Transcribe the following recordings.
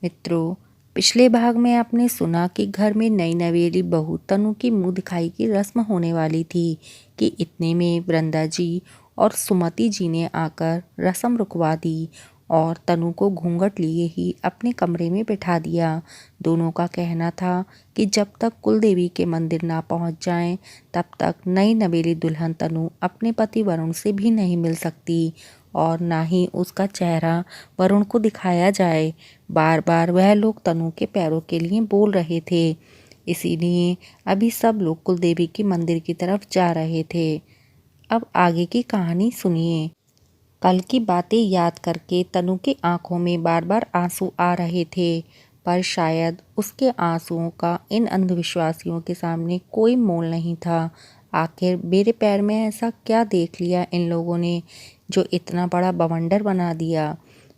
मित्रों, पिछले भाग में आपने सुना कि घर में नई नवेली बहू तनु की मुंह दिखाई की रस्म होने वाली थी कि इतने में वृंदा जी और सुमति जी ने आकर रस्म रुकवा दी और तनु को घूंघट लिए ही अपने कमरे में बिठा दिया। दोनों का कहना था कि जब तक कुलदेवी के मंदिर ना पहुंच जाएं, तब तक नई नवेली दुल्हन तनु अपने पति वरुण से भी नहीं मिल सकती और ना ही उसका चेहरा वरुण को दिखाया जाए। बार बार वह लोग तनु के पैरों के लिए बोल रहे थे। इसीलिए अभी सब लोग कुलदेवी के मंदिर की तरफ जा रहे थे। अब आगे की कहानी सुनिए। कल की बातें याद करके तनु की आंखों में बार बार आंसू आ रहे थे, पर शायद उसके आंसुओं का इन अंधविश्वासियों के सामने कोई मोल नहीं था। आखिर मेरे पैर में ऐसा क्या देख लिया इन लोगों ने जो इतना बड़ा बवंडर बना दिया।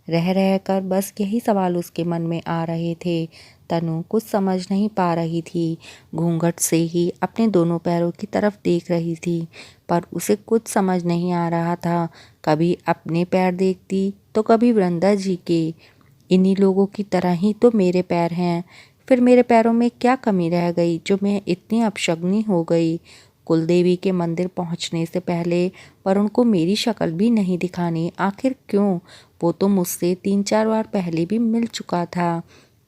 रह रह कर बस यही सवाल उसके मन में आ रहे थे। तनु कुछ समझ नहीं पा रही थी। घूंघट से ही अपने दोनों पैरों की तरफ देख रही थी, पर उसे कुछ समझ नहीं आ रहा था। कभी अपने पैर देखती तो कभी वृंदा जी के। इन्हीं लोगों की तरह ही तो मेरे पैर हैं। फिर मेरे पैरों में क्या कमी रह गई जो मैं इतनी अपशगुनी हो गई। कुलदेवी के मंदिर पहुंचने से पहले वरुण को मेरी शक्ल भी नहीं दिखानी। आखिर क्यों? वो तो मुझसे 3-4 बार पहले भी मिल चुका था।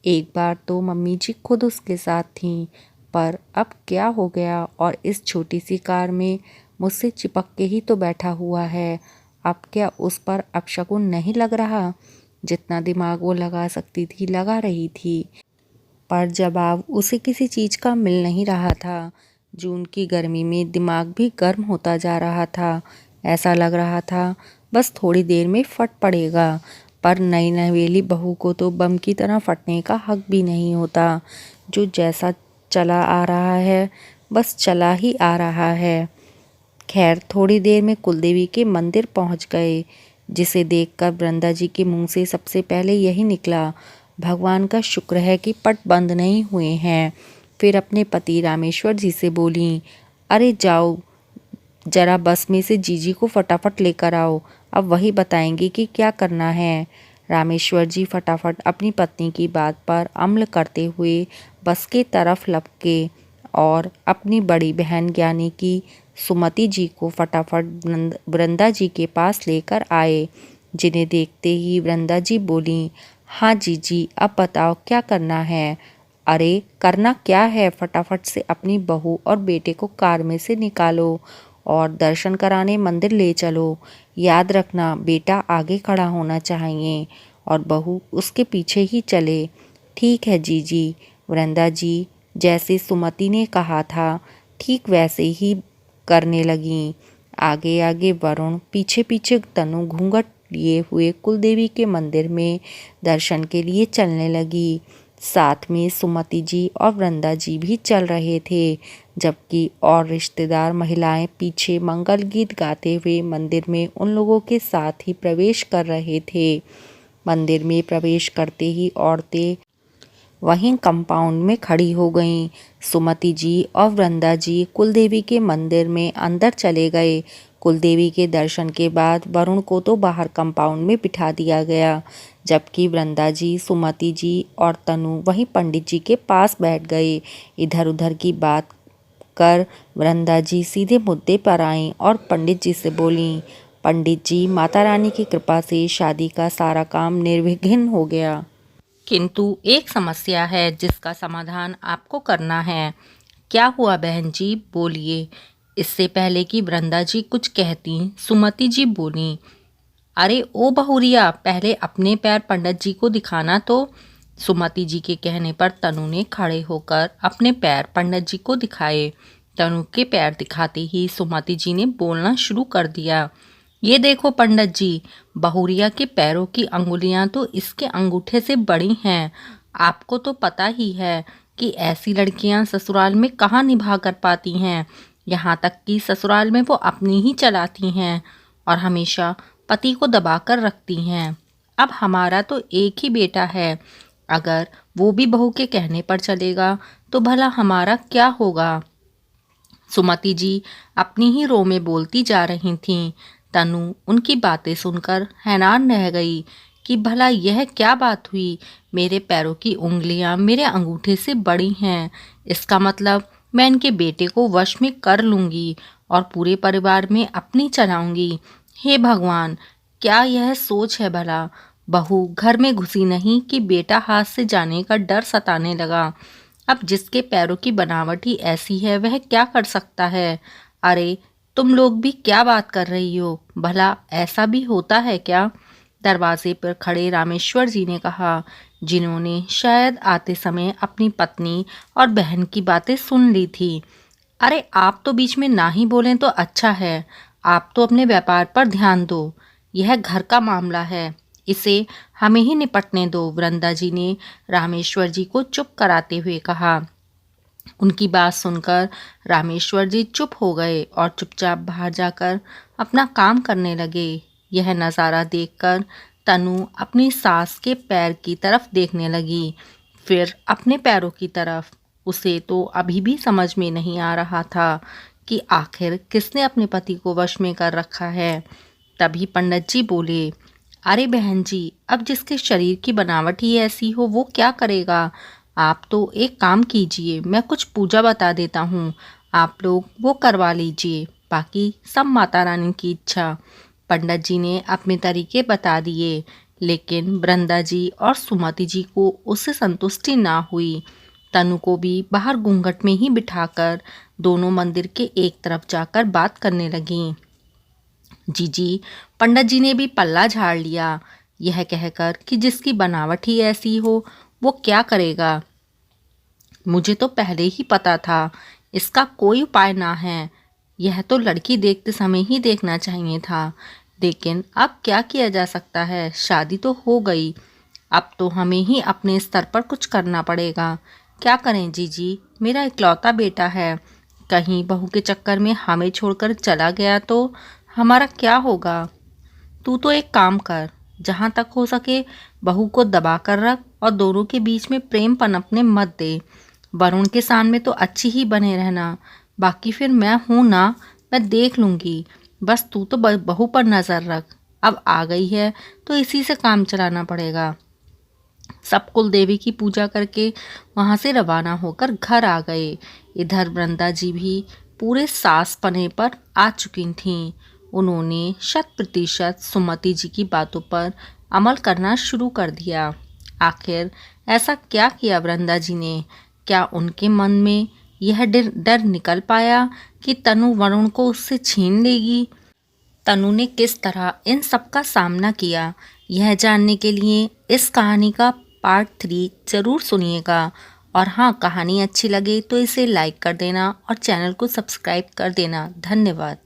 एक बार तो मम्मी जी खुद उसके साथ थीं। पर अब क्या हो गया और इस छोटी सी कार में मुझसे चिपक के ही तो बैठा हुआ है। अब क्या उस पर अपशगुन नहीं लग रहा? जितना दिमाग वो लगा सकती थी लगा रही थी, पर जवाब उसे किसी चीज़ का मिल नहीं रहा था। जून की गर्मी में दिमाग भी गर्म होता जा रहा था। ऐसा लग रहा था बस थोड़ी देर में फट पड़ेगा। पर नई नवेली बहू को तो बम की तरह फटने का हक भी नहीं होता। जो जैसा चला आ रहा है बस चला ही आ रहा है। खैर, थोड़ी देर में कुलदेवी के मंदिर पहुंच गए, जिसे देखकर वृंदा जी के मुंह से सबसे पहले यही निकला, भगवान का शुक्र है कि पट बंद नहीं हुए हैं। फिर अपने पति रामेश्वर जी से बोली, अरे जाओ जरा बस में से जीजी को फटाफट लेकर आओ, अब वही बताएंगे कि क्या करना है। रामेश्वर जी फटाफट अपनी पत्नी की बात पर अमल करते हुए बस की तरफ लपके और अपनी बड़ी बहन ज्ञानी की सुमति जी को फटाफट वृंदा जी के पास लेकर आए। जिन्हें देखते ही वृंदा जी बोली, हाँ जीजी, अब बताओ क्या करना है। अरे करना क्या है, फटाफट से अपनी बहू और बेटे को कार में से निकालो और दर्शन कराने मंदिर ले चलो। याद रखना बेटा आगे खड़ा होना चाहिए और बहू उसके पीछे ही चले। ठीक है जीजी। वृंदा जी जैसे सुमति ने कहा था ठीक वैसे ही करने लगीं। आगे आगे वरुण, पीछे पीछे तनु घूंघट लिए हुए कुलदेवी के मंदिर में दर्शन के लिए चलने लगी। साथ में सुमति जी और वृंदा जी भी चल रहे थे, जबकि और रिश्तेदार महिलाएं पीछे मंगल गीत गाते हुए मंदिर में उन लोगों के साथ ही प्रवेश कर रहे थे। मंदिर में प्रवेश करते ही औरतें वहीं कंपाउंड में खड़ी हो गईं। सुमति जी और वृंदा जी कुलदेवी के मंदिर में अंदर चले गए। कुलदेवी के दर्शन के बाद वरुण को तो बाहर कंपाउंड में बिठा दिया गया, जबकि वृंदा जी, सुमति जी और तनु वहीं पंडित जी के पास बैठ गए। इधर उधर की बात कर वृंदा जी सीधे मुद्दे पर आईं और पंडित जी से बोलीं, पंडित जी, माता रानी की कृपा से शादी का सारा काम निर्विघ्न हो गया, किंतु एक समस्या है जिसका समाधान आपको करना है। क्या हुआ बहन जी, बोलिए। इससे पहले कि वृंदा जी कुछ कहती, सुमति जी बोली, अरे ओ बहुरिया, पहले अपने पैर पंडित जी को दिखाना तो। सुमति जी के कहने पर तनु ने खड़े होकर अपने पैर पंडित जी को दिखाए। तनु के पैर दिखाते ही सुमति जी ने बोलना शुरू कर दिया, ये देखो पंडित जी, बहुरिया के पैरों की अंगुलियां तो इसके अंगूठे से बड़ी हैं। आपको तो पता ही है कि ऐसी लड़कियां ससुराल में कहाँ निभा कर पाती हैं। यहाँ तक कि ससुराल में वो अपनी ही चलाती हैं और हमेशा पति को दबा कर रखती हैं। अब हमारा तो एक ही बेटा है, अगर वो भी बहू के कहने पर चलेगा तो भला हमारा क्या होगा। सुमति जी अपनी ही रो में बोलती जा रही थीं। तनु उनकी बातें सुनकर हैरान रह गई। कि भला यह क्या बात हुई, मेरे पैरों की उंगलियां मेरे अंगूठे से बड़ी हैं। इसका मतलब मैं इनके बेटे को वश में कर लूँगी और पूरे परिवार में अपनी चलाऊँगी। हे भगवान, क्या यह सोच है भला। बहू घर में घुसी नहीं कि बेटा हाथ से जाने का डर सताने लगा। अब जिसके पैरों की बनावट ही ऐसी है वह क्या कर सकता है। अरे तुम लोग भी क्या बात कर रही हो, भला ऐसा भी होता है क्या। दरवाजे पर खड़े रामेश्वर जी ने कहा, जिन्होंने शायद आते समय अपनी पत्नी और बहन की बातें सुन ली थी। अरे आप तो बीच में ना ही बोलें तो अच्छा है। आप तो अपने व्यापार पर ध्यान दो। यह घर का मामला है, इसे हमें ही निपटने दो। वृंदा जी ने रामेश्वर जी को चुप कराते हुए कहा। उनकी बात सुनकर रामेश्वर जी चुप हो गए और चुपचाप बाहर जाकर अपना काम करने लगे। यह नज़ारा देखकर तनु अपनी सास के पैर की तरफ देखने लगी, फिर अपने पैरों की तरफ। उसे तो अभी भी समझ में नहीं आ रहा था कि आखिर किसने अपने पति को वश में कर रखा है। तभी पंडित जी बोले, अरे बहन जी, अब जिसके शरीर की बनावट ही ऐसी हो वो क्या करेगा। आप तो एक काम कीजिए, मैं कुछ पूजा बता देता हूँ, आप लोग वो करवा लीजिए, बाकी सब माता रानी की इच्छा। पंडित जी ने अपने तरीके बता दिए, लेकिन वृंदा जी और सुमति जी को उससे संतुष्टि ना हुई। तनु को भी बाहर घूंघट में ही बिठाकर दोनों मंदिर के एक तरफ जाकर बात करने लगीं। जी, पंडित जी ने भी पल्ला झाड़ लिया, यह कहकर कि जिसकी बनावट ही ऐसी हो वो क्या करेगा। मुझे तो पहले ही पता था, इसका कोई उपाय ना है। यह तो लड़की देखते समय ही देखना चाहिए था, लेकिन अब क्या किया जा सकता है, शादी तो हो गई। अब तो हमें ही अपने स्तर पर कुछ करना पड़ेगा। क्या करें जीजी, मेरा इकलौता बेटा है, कहीं बहू के चक्कर में हमें छोड़कर चला गया तो हमारा क्या होगा। तू तो एक काम कर, जहाँ तक हो सके बहू को दबा कर रख और दोनों के बीच में प्रेम पनपने मत दे। वरुण के सामने तो अच्छी ही बने रहना, बाकी फिर मैं हूँ ना, मैं देख लूँगी। बस तू तो बहू पर नज़र रख, अब आ गई है तो इसी से काम चलाना पड़ेगा। सब कुल देवी की पूजा करके वहाँ से रवाना होकर घर आ गए। इधर वृंदा जी भी पूरे सास पने पर आ चुकी थीं। उन्होंने 100% सुमति जी की बातों पर अमल करना शुरू कर दिया। आखिर ऐसा क्या किया वृंदा जी ने। क्या उनके मन में यह डर निकल पाया कि तनु वरुण को उससे छीन लेगी। तनु ने किस तरह इन सब का सामना किया, यह जानने के लिए इस कहानी का पार्ट 3 ज़रूर सुनिएगा। और हाँ, कहानी अच्छी लगे तो इसे लाइक कर देना और चैनल को सब्सक्राइब कर देना। धन्यवाद।